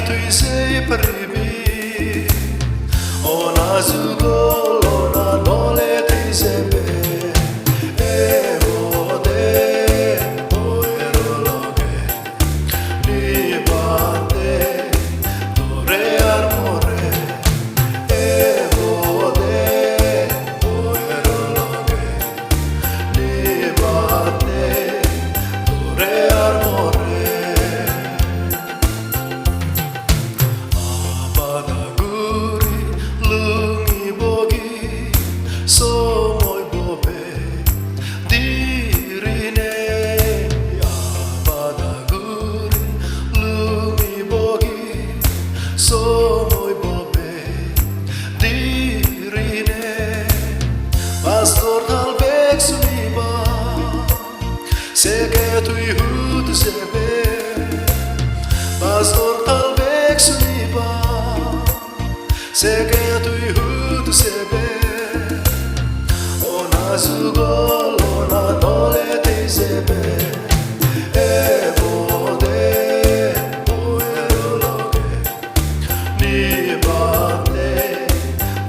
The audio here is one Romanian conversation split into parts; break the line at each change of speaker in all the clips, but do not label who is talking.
tu sei privi ona zugol ona nole ti sebe e vode poerologe ni bate dore armore e vode poerologe ni bate dore armore Somoy bobe dirine abadaguri lumi bogi somoy bobe dirine pastor talbek suniba sege tu yhud sebe pastor talbek suniba sege tu yhud sebe Zugol ona nole ti sebe e vode poerologe ni bate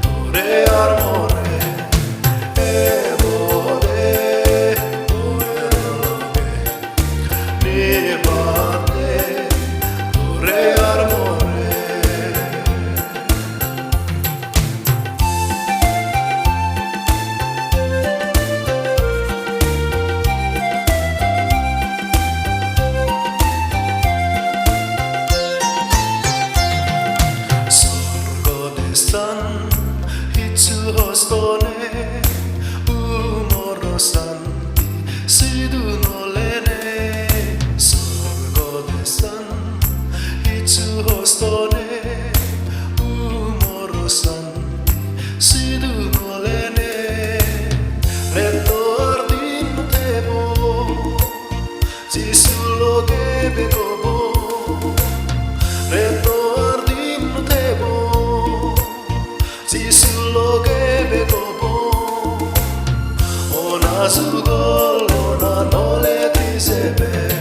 dore armore e vode poerologe ni bate dore armore Hitsu hostone umorosanti sidu nolene sorgo desan hitsu hostone umorosanti sidu nolene retto ardin tebo jisulo gebe gobo retto ardin tebo Sisulo gebe gobo ona zugol ona nole ti sebe